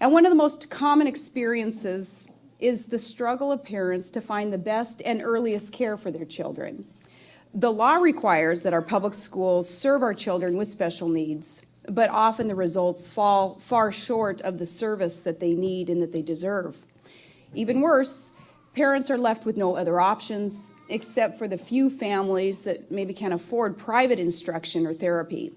And one of the most common experiences is the struggle of parents to find the best and earliest care for their children. The law requires that our public schools serve our children with special needs, but often the results fall far short of the service that they need and that they deserve. Even worse, parents are left with no other options except for the few families that maybe can afford private instruction or therapy.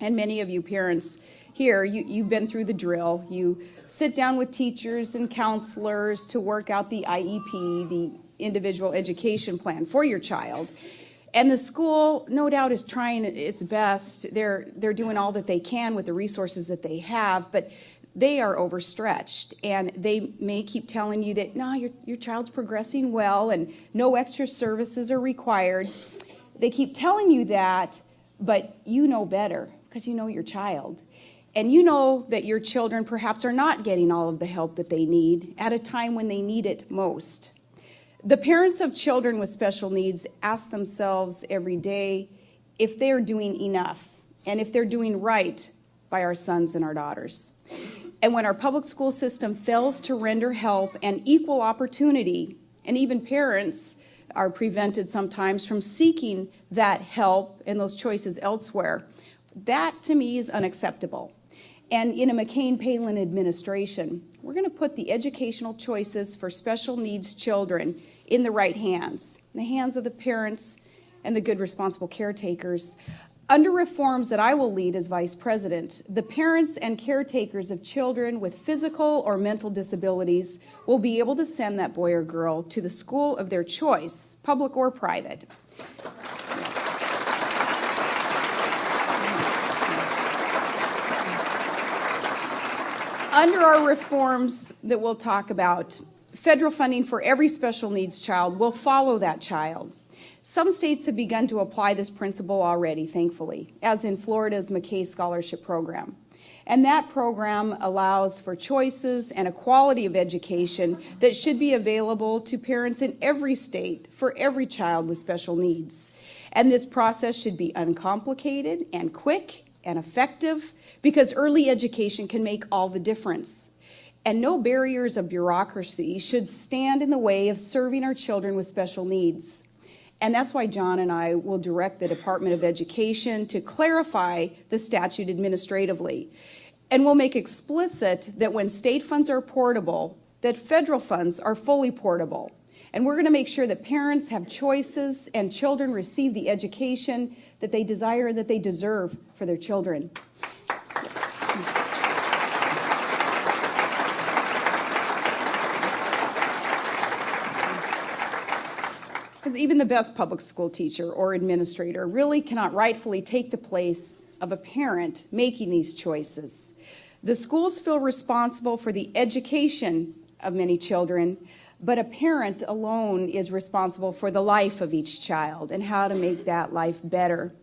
And many of you parents here, you've been through the drill. You sit down with teachers and counselors to work out the IEP, the individual education plan for your child. And the school, no doubt, is trying its best. They're doing all that they can with the resources that they have, but they are overstretched. And they may keep telling you that, no, your child's progressing well and no extra services are required. They keep telling you that, but you know better because you know your child. And you know that your children perhaps are not getting all of the help that they need at a time when they need it most. The parents of children with special needs ask themselves every day if they're doing enough and if they're doing right by our sons and our daughters. And when our public school system fails to render help and equal opportunity, and even parents are prevented sometimes from seeking that help and those choices elsewhere, that to me is unacceptable. And in a McCain-Palin administration, we're going to put the educational choices for special needs children in the right hands, in the hands of the parents and the good responsible caretakers. Under reforms that I will lead as vice president, the parents and caretakers of children with physical or mental disabilities will be able to send that boy or girl to the school of their choice, public or private. Under our reforms that we'll talk about, federal funding for every special needs child will follow that child. Some states have begun to apply this principle already, thankfully, as in Florida's McKay Scholarship Program. And that program allows for choices and a quality of education that should be available to parents in every state for every child with special needs. And this process should be uncomplicated and quick and effective because early education can make all the difference. And no barriers of bureaucracy should stand in the way of serving our children with special needs. And that's why John and I will direct the Department of Education to clarify the statute administratively. And we'll make explicit that when state funds are portable, that federal funds are fully portable. And we're going to make sure that parents have choices and children receive the education that they desire and that they deserve for their children. Because even the best public school teacher or administrator really cannot rightfully take the place of a parent making these choices. The schools feel responsible for the education of many children, but a parent alone is responsible for the life of each child and how to make that life better.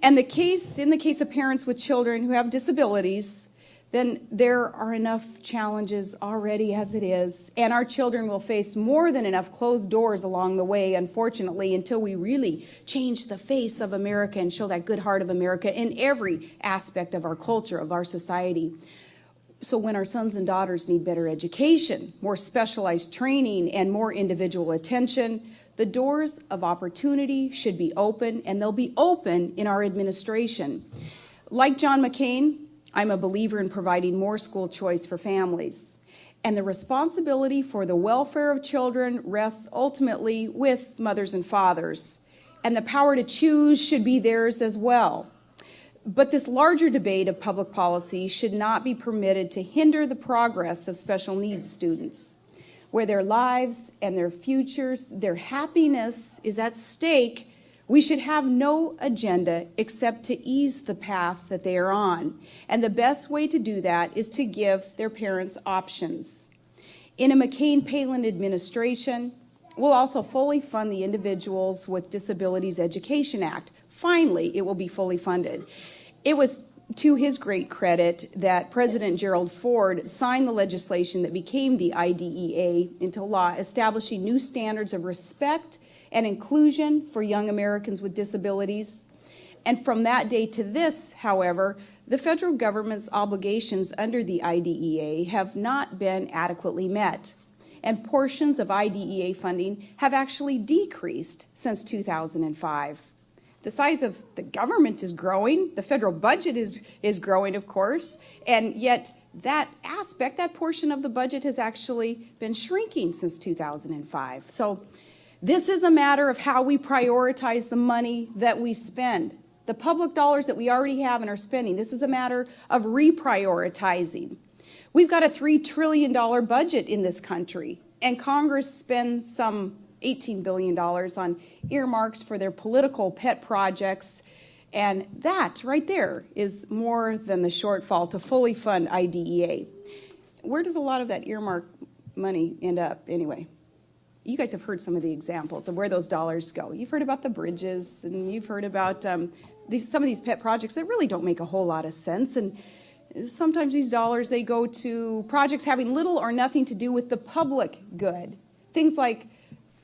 And in the case of parents with children who have disabilities, then there are enough challenges already as it is, and our children will face more than enough closed doors along the way, unfortunately, until we really change the face of America and show that good heart of America in every aspect of our culture, of our society. So when our sons and daughters need better education, more specialized training, and more individual attention, the doors of opportunity should be open, and they'll be open in our administration. Like John McCain, I'm a believer in providing more school choice for families. And the responsibility for the welfare of children rests ultimately with mothers and fathers. And the power to choose should be theirs as well. But this larger debate of public policy should not be permitted to hinder the progress of special needs students, where their lives and their futures, their happiness is at stake. We should have no agenda except to ease the path that they are on. And the best way to do that is to give their parents options. In a McCain-Palin administration, we'll also fully fund the Individuals with Disabilities Education Act. Finally, it will be fully funded. It was to his great credit that President Gerald Ford signed the legislation that became the IDEA into law, establishing new standards of respect and inclusion for young Americans with disabilities. And from that day to this, however, the federal government's obligations under the IDEA have not been adequately met, and portions of IDEA funding have actually decreased since 2005. The size of the government is growing, the federal budget is growing, of course, and yet that aspect, that portion of the budget has actually been shrinking since 2005. So this is a matter of how we prioritize the money that we spend. The public dollars that we already have and are spending, this is a matter of reprioritizing. We've got a $3 trillion budget in this country, and Congress spends some $18 billion on earmarks for their political pet projects, and that right there is more than the shortfall to fully fund IDEA. Where does a lot of that earmark money end up anyway? You guys have heard some of the examples of where those dollars go. You've heard about the bridges, and you've heard about some of these pet projects that really don't make a whole lot of sense, and sometimes these dollars, they go to projects having little or nothing to do with the public good. Things like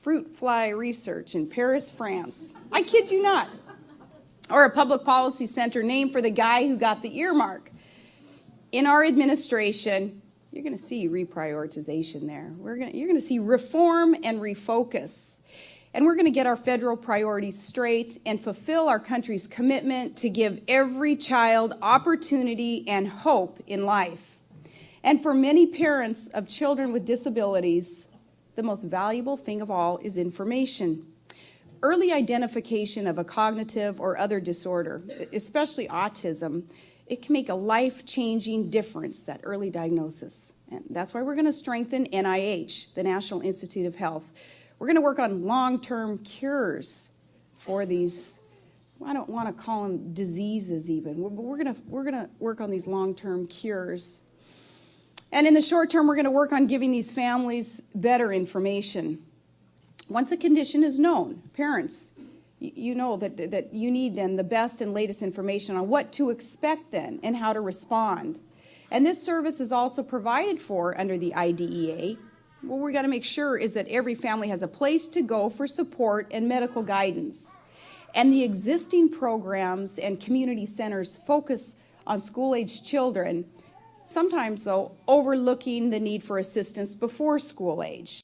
fruit fly research in Paris, France. I kid you not. Or a public policy center named for the guy who got the earmark. In our administration, you're going to see reprioritization there. You're going to see reform and refocus. And we're going to get our federal priorities straight and fulfill our country's commitment to give every child opportunity and hope in life. And for many parents of children with disabilities, the most valuable thing of all is information. Early identification of a cognitive or other disorder, especially autism, it can make a life-changing difference, that early diagnosis. And that's why we're going to strengthen NIH, the National Institute of Health. We're going to work on long-term cures for these, I don't want to call them diseases even, but we're going to work on these long-term cures. And in the short term, we're going to work on giving these families better information. Once a condition is known, parents, you know that you need then the best and latest information on what to expect then and how to respond. And this service is also provided for under the IDEA. What we got to make sure is that every family has a place to go for support and medical guidance. And the existing programs and community centers focus on school-aged children, sometimes, though, overlooking the need for assistance before school age.